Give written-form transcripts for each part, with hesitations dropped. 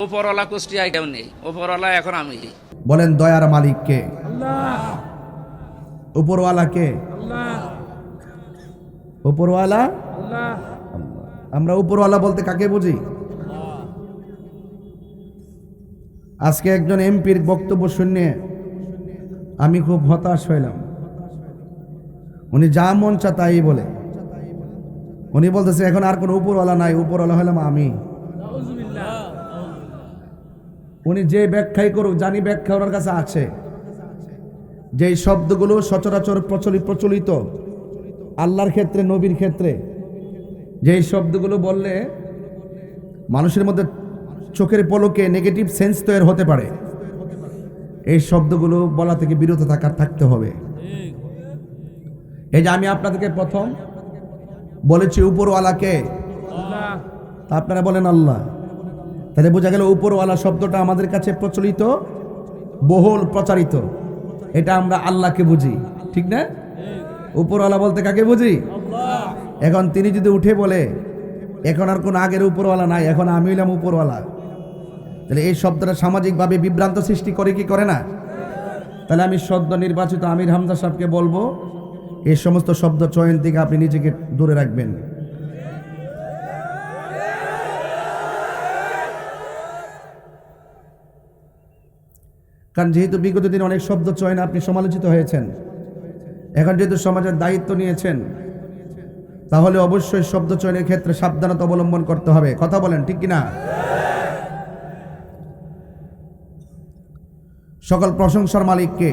উপরওয়ালা কুষ্টিয়ায় কেউ নেই, উপরওয়ালা এখন আমি। বলেন দয়ার মালিক কে? উপরওয়ালা কে? উপরওয়ালা। আমরা উপরওয়ালা বলতে কাকে বুঝি? আজকে একজন এমপির বক্তব্য শুনে আমি খুব হতাশ হইলাম। উনি যা মন চা তাই বলে। উনি বলতেছে এখন আর কোনো উপরওয়ালা নাই, উপরওয়ালা হলাম আমি। উনি যে ব্যাখ্যাই করুক, জানি ব্যাখ্যা ওনার কাছে আছে। যেই শব্দগুলো সচরাচর প্রচলিত আল্লাহর ক্ষেত্রে, নবীর ক্ষেত্রে, যেই শব্দগুলো বললে মানুষের মধ্যে চোখের পলকে নেগেটিভ সেন্স তৈরি হতে পারে, এই শব্দগুলো বলা থেকে বিরত থাকতে হবে। এই যে আমি আপনাদেরকে প্রথম বলেছি উপরওয়ালাকে, আপনারা বলেন আল্লাহ। তাহলে বোঝা গেল উপরওয়ালা শব্দটা আমাদের কাছে প্রচলিত, বহুল প্রচারিত। এটা আমরা আল্লাহকে বুঝি, ঠিক না? উপরওয়ালা বলতে কাকে বুঝি? এখন তিনি যদি উঠে বলে এখন আর কোন আগের উপরওয়ালা নাই, এখন আমি হইলাম উপরওয়ালা, তাহলে এই শব্দটা সামাজিকভাবে বিভ্রান্ত সৃষ্টি করে কি করে না? তাহলে আমি সদ্য নির্বাচিত আমির হামজা সাহেবকে বলবো এই সমস্ত শব্দ চয়ন থেকে আপনি নিজেকে দূরে রাখবেন। কারণ যেহেতু বিগত দিনে অনেক শব্দ চয়ন আপনি সমালোচিত হয়েছেন, এখন যেহেতু সমাজের দায়িত্ব নিয়েছেন, তাহলে অবশ্যই শব্দ চয়নের ক্ষেত্রে সাবধানতা অবলম্বন করতে হবে। কথা বলেন ঠিক কিনা? সকল প্রশংসার মালিক কে?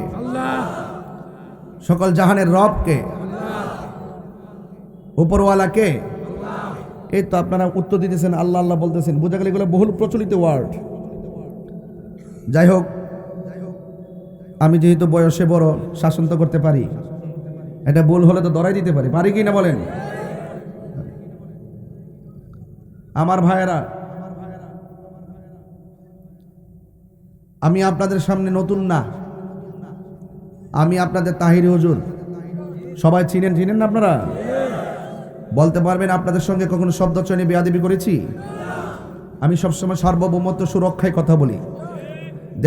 সকল জাহানের রব কে? উপরওয়ালা কে? এই তো আপনারা উত্তর দিতেছেন, আল্লাহ আল্লাহ বলতেছেন, বোঝা গেল এগুলো বহুল প্রচলিত ওয়ার্ড। যাই হোক, আমি যেহেতু বয়সে বড়, শাসন তো করতে পারি। এটা ভুল হলে তো ধরাই দিতে পারি, পারি কি না বলেন? আমার ভাইয়েরা, আমি আপনাদের সামনে নতুন না। আমি আপনাদের তাহিরি হুজুর, সবাই চিনেন না আপনারা? বলতে পারবেন আপনাদের সঙ্গে কখনো শব্দ চয়নে বেয়াদবি করেছি? আমি সবসময় সার্বভৌমত্ব সুরক্ষায় কথা বলি,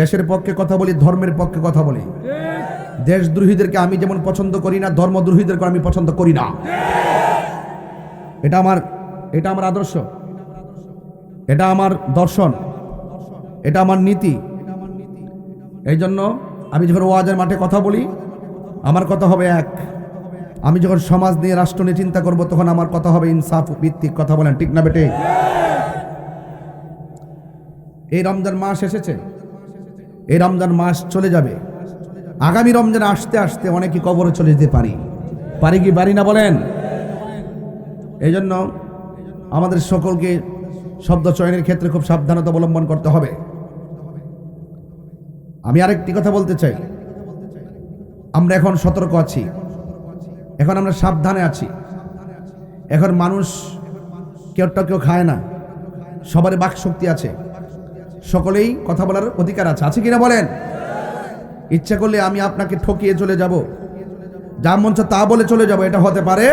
দেশের পক্ষে কথা বলি, ধর্মের পক্ষে কথা বলি। দেশদ্রোহীদেরকে আমি যেমন পছন্দ করি না, ধর্মদ্রোহীদেরকে আমি পছন্দ করি না। এটা আমার আদর্শ, এটা আমার দর্শন, এটা আমার নীতি। এই জন্য আমি যখন ওয়াজের মাঠে কথা বলি, আমার কথা হবে এক। আমি যখন সমাজ নিয়ে, রাষ্ট্র নিয়ে চিন্তা করব, তখন আমার কথা হবে ইনসাফ ভিত্তিক। কথা বলেন ঠিক না বেটে? এই রমজান মাস এসেছে, এই রমজান মাস চলে যাবে। আগামী রমজান আসতে আসতে অনেকে কবরে চলে যেতে পারি কি পারি না বলেন? এই জন্য আমাদের সকলকে শব্দ চয়নের ক্ষেত্রে খুব সাবধানতা অবলম্বন করতে হবে। আমি আরেকটি কথা বলতে চাই, আমরা এখন সতর্ক আছি, এখন আমরা সাবধানে আছি। এখন মানুষ কেউ খায় না, সবারই বাক শক্তি আছে, সকলেই কথা বলার অধিকার আছে কিনা বলেন? ইচ্ছা করলে আমি আপনাকে ঠকিয়ে চলে যাব, যা মন চায় তা বলে চলে যাব, এটা হতে পারে?